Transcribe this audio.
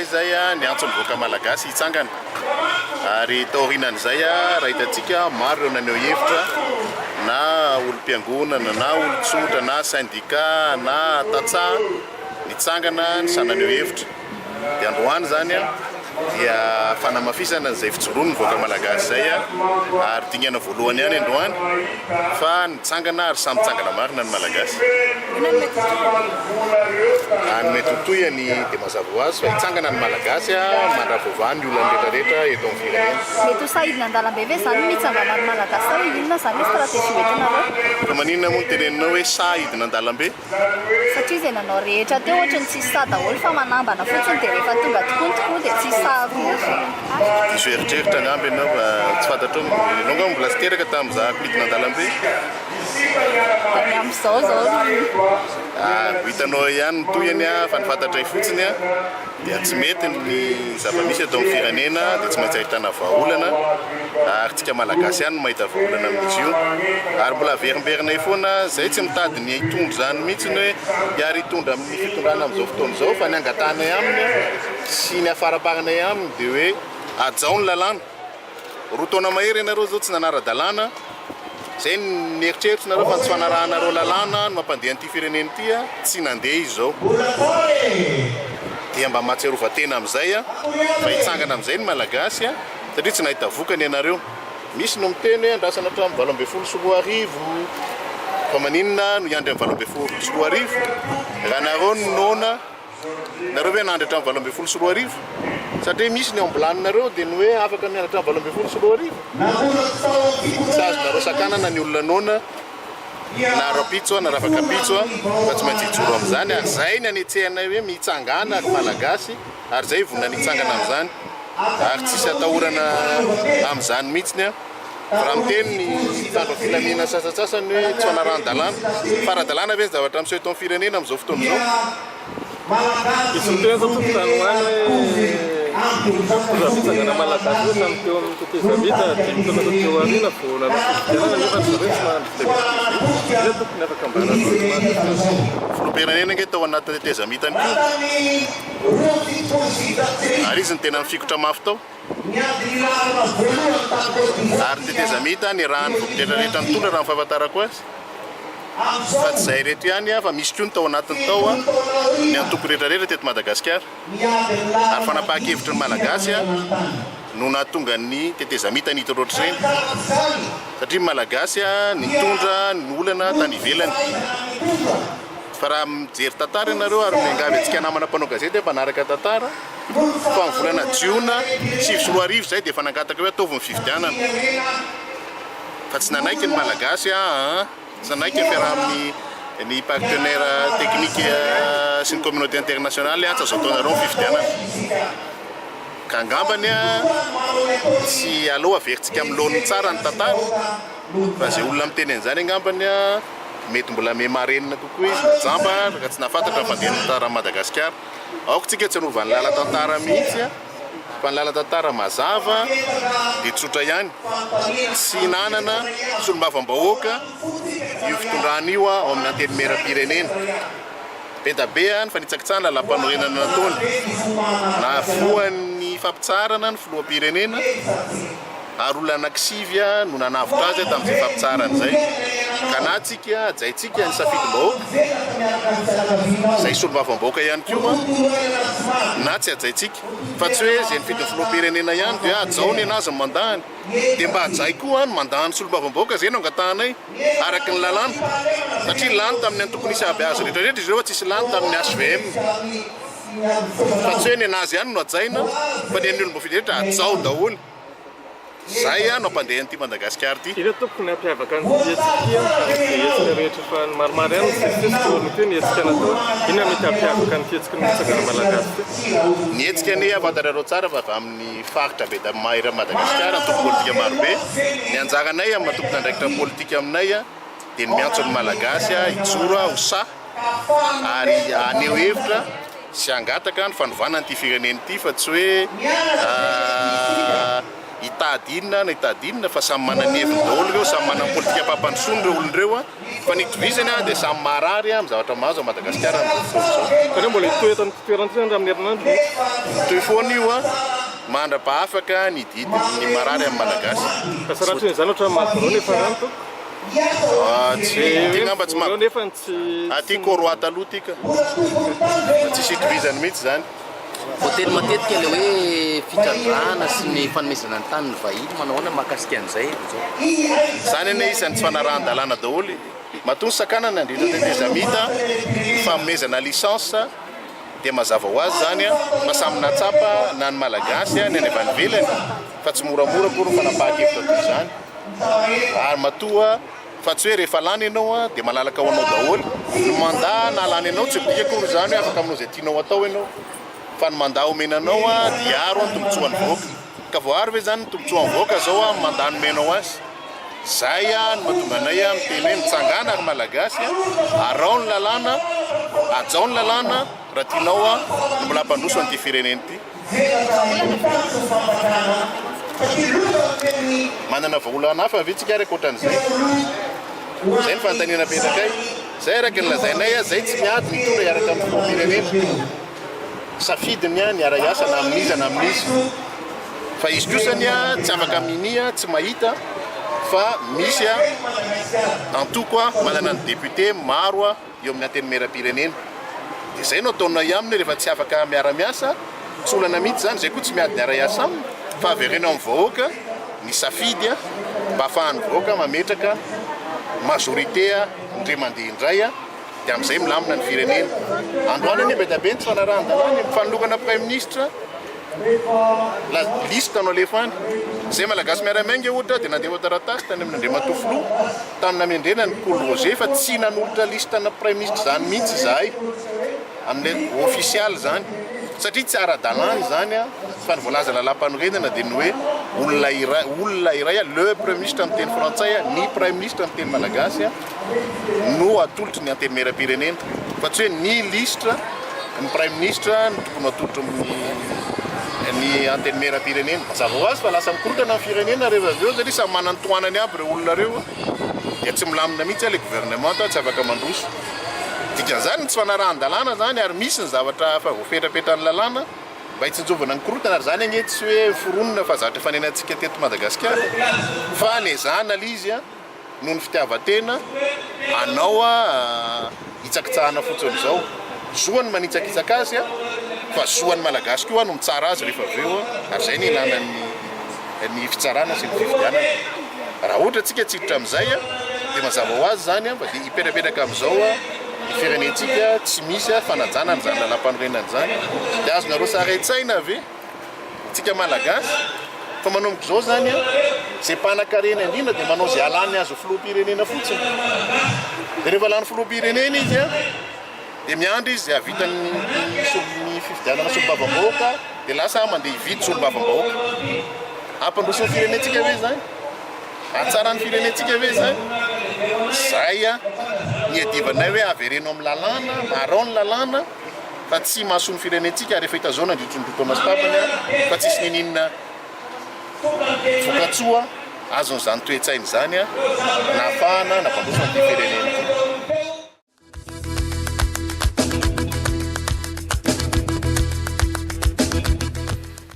indray zay ny antsony voaka malagasy hitsangana ary taorinan'izay raha hitantsika maro ireo naneho hevitra na olom-piangonana na olon-tsotra na syndicat na tatsaha nitsangana ny sananeho hevitra dia androany zany dia fanamafisana izay fijoroany voaka malagasy zay ary dingana voalohany ihany androany fa nitsangana ary samy tsangana marina ny malagasy any metotoyany dia mazava ho azy fa hitsangana ny malagasy mandravaovany ny olona rehetrarehetra eto amin'ny firenena. Mety ho sahidina an-dalambe ve zany mitsangana ny malagasy tao inona zany stratégie entinareo? Fa maninona moa ny teneninao hoe sahidina an-dalambe? Satria izay nanao rehetra teo ohatra ny tsisy saha daholo fa manambana fotsiny dia rehefa tonga tokoa dia tsisy saha koa. Diso eritreritra angamby ianao fa tsy fantatro ianao nga mbola sy teraka tamin'izaho midina an-dalambe. Any amin'izao zao hitanao ihany toyany fa ny fantatray fotsiny dia tsy mety ny zava-misy eto amin'ny firenena dia tsy maintsy ahitana vahaolana ary tsika malagasy ihany no mahita vahaolana amin'izy io ary mbola averimberina foana zay tsy mitady ny hitondro zany mihitsy ny hoe hiary hitondra amin'ny fitondrana amin'izao fotoana izao fa ny angatahana aminy sy ny afaraparanay aminy dia hoe ajao ny lalàna. Roa taona mahery ianareo zao tsy nanara-dalàna zay ny eritreritry nareo fa tsy fanarahanareo lalàna no mampandeha an'ity firenena ity tsy nandeha izy zao dia mba mahatsiarovatena amin'izay fa hitsangana amin'izay ny malagasy satria tsy nahita vokany ianareo. Misy no miteny hoe andrasana hatramin'ny 20 fa maninona no iandry amin'ny 20 raha nareo no nona nareo hoe nandry hatramin'ny 20 satria misy ny ambolaninareo dia ny hoe afaka ny andry hatramin'ny 20 tsy azonareo sakanana ny olona nona na rapitso na ravakapitso fa tsy maintsy hijoro amin'izany ary zay ny anetsehana hoe mitsangana ny malagasy ary zay vonona nitsangana amin'izany ary tsisy atahorana amin'izany mihitsiny raha miteny ny tandro filamina sasatsasany hoe tsy fanarahan-dalàna fa ara-dalàna ve ny zavatra miseho eto amin'ny firenena amin'izao fotoana izao. Izy miteny zao tokotany fitsangana malagasy hoe tamin'ny teo amin'ny tetezamita dimy taona teo arina vao nanasividianana nefa ny zareo tsy mahandry zay tokony afaka ambana filoham-pirenena nge tao anaty tetezamitany ary izy ny tena mifikotra mafy tao ary tetezamita ny raha ny vopiretrarehetra nitondra raha mifahafantarako azy fa tsy zay reto ihany fa misy koa ny tao anatiny tao ny antoko rehetrarehetra teto Madagasikara ary fanapahan-kevitry ny malagasy no nahatonga ny tetezamita nito roatra ireny satria malagasy nitondra ny olana tany ivelany fa raha mijery tantara ianareo ary miangavy antsika namana mpanao gazety mpanaraka tantara fa ny volana jiona 20 zay dia fanangataka hoe ataovy ny fifidianana fa tsy nanaiky ny malagasy tsy nanaiky ny fiaraha amin'ny partenaire technique sy ny communauté internationale tsy azo ataonareo ny fifidianana ka angambany tsy aloha averintsika amin'ny laoniny tsara ny tantara fa zay olona miteny an'izany angambany mety mbola memarenina kokoa izy jamba ka tsy nafantatra fandeha tantara Madagasikara aoko tsika tsy hanova ny lala tantara mihitsy fa ny lala tantara mazava dia tsotra ihany tsy hinanana solombavambahoaka io fitondrana io ao amin'ny antenimera-pirenena be ny fanitsakitsahana lalam-panorenana nataony na voan'ny fampitsarana ny filoham-pirenena ary olona anankisivy no nanavitra azy tamin'izay fampitsarana zay ka na tsika ajaitsika ny safidim-bahoaka zay solombavambahoaka ihany koa na tsy ajaitsika fa tsy hoe zay nifidy ny filoham-pirenena ihany dia ajaony anazy ny mandahany dia mba ajay koa ny mandahany solombavambahoaka zay no angatahana araky ny lalàna satria lany tamin'ny antokony isy aby azy rehetrarehetra izy ireo tsisy lany tamin'ny HVM fa tsy hoe ny anazy ihany no ajaina fa ny an'olomba firehetra ajao daholo zay no ampandeha an'ity Madagasikara ity. Ina tokony ampiavaka ny hetsika rehetra fa ny maromaro ihany sesitesika teo ny hetsika natao ina mety ampiavaka ny fihetsiky ny mitsangana malagasy ny hetsika ny afantarareo tsara fa avy amin'ny faritra be da mahery Madagasikara antoko politika marobe ny anjaranay amin'ny matompo andraikitra politika aminay dia ny miantso ny malagasy hijoro ho sahy ary aneho hevitra sy angataka ny fanovana an'ity firenena ity fa tsy hoe hita hitadinina na hitadinina fa samy mananeviny daholo ireo samy manana politika pampandrosoany reo olondreo a fa ny itovizany a dia samy marary amin'ny zavatra mahazo a Madagasikara Satria mbola hitoetany toerana ty amin'ny herinandro. toy foana io a mandra-pahafaka ny didiny marary amin'ny Malagasy Fa sa rahatry izany ohatra mahaborao nefa rano to. tsy ngamba tsy Borao ma nefa tsy aty koroa taloha tika tsisy itovizany mihitsy zany hôtely matetika le hoe fitradrana sy ny fanomezana ny tany ny vahiny manao ahoana mahakasika an'izay zany ane isan'ny tsy fanarahan-dalàna daholo maton'ny sakanana indrindra tete zamita fanomezana licence dia mazava ho azy zany a fa samy natsapa na ny malagasy a ny any avy any ivelany fa tsy moramora koa no fanapahan-kevitra toy izany ary matoa fa tsy hoe rehefa lany ianao a dia malalaka ho anao daholo ny mandat na lany ianao tsy bika kory zany hoe afaka aminao izay tianao atao ianao fa ny mandat omenanao a dia aro ny tombotsoan'ny voaka ka voary ve zany ny tombotsoan'ny voaka zao a mandat nomenao azy zay a ny mahatonga anay a miteny hoe mitsangana ary malagasy arao ny lalàna ajao ny lalàna raha tianao a mbola hampandroso an'ity fireneny ity manana vaolana hafa vitsika ary akoatran'izay zay ny fanontaniana petakay zay araky ny lazainay a zay tsy miady mitondra iaraka amin'ny firenena safidiny a ny ara-iasa na amin'izy na amin'izy fa izy kosany a tsy afaka minia tsy mahita fa misy a antoko a manana ny député maro a eo amin'ny anteny mera-pirenena dia zay no ataonay aminy rehefa tsy afaka miara-miasa tsy olana mihitsy zany zay koa tsy miady ny ara-iasa aminy fa averena amin'ny vahoaka ny safidy a mba ahafahany vahoaka mametraka majorité a ndre mandeha indray a dia amin'izay milamina ny firenena androany any betabe ny tsy fanarahan-dalàna mifanolokana prime ministre la liste anao alefany zay malagasy miara-mainga ohatra dia nandeha taratasy tany amin'ny Andriamatofilo tamina amendrena ny Paul Roger fa tsy nanolotra liste na prime ministre zany mihitsy izahay amin'ilay official zany satria tsy ara-dalàna zany a fa ny voalaza lalam-panorenana dia ny hoe olona iray a le premier ministre amin'ny teny frantsay a ny prime ministre amin'ny teny malagasy a no atolotry ny anteny mera-pirenena fa tsy hoe ny listre ny prime ministre ny tokony atolotro ny anteny mera-pirenena mazava ho azy fa lasa mikorotana amin'ny firenena rehefa avy eo satria samy manana ny tohanany aby ireo olona reo dia tsy milamina mihitsy le gouvernement tsy afaka mandroso dikan'izany tsy fanarahan-dalàna zany ary misy ny zavatra fa voafetrapetrany lalàna mba hitsinjovana ny korotana ary zany agny tsy hoe foronina fa zavatra fanenantsika teto Madagasikara fa nezahana lizy a noho ny fitiavan-tena anao a hitsakitsahana fotsiny zao zoany manitsakitsaka azy a fa zoan'ny malagasy koa no mitsara azy rehefa avy eo ary zay ny ilana ny fitsarana sy ny fifidianana raha ohatra tsika tsiditra amin'izay a dia mazava ho azy zany a mba dia hipetrapetraka amin'izao a ny firenentsika tsy misy a fanajana ny zany lalam-panorenana zany dia azonareo saretsaina ave tsika malagasy fa manomboka zao zany a zay mpanan-karena indrindra dia manao zay alany azo filoham-pirenena fotsiny dia rehefa lany filoham-pirenena izy a dia miandry izy avitany fifidianana solombavam-bahoaka dia lasa mandeha hividy solombavam-bahoaka ampandroso ny firenentsika ve zany atsara ny firenentsika ve zany zay a ny adivanay hoe avereno amin'ny lalàna marao ny lalàna fa tsy mahasoa ny firenentsika rehefa hitazona ndritron'irotona stapany a fa tsisy nininina vokatsoa azon'izany toetsainy zany a nahafahana nampandroso an'ity firenena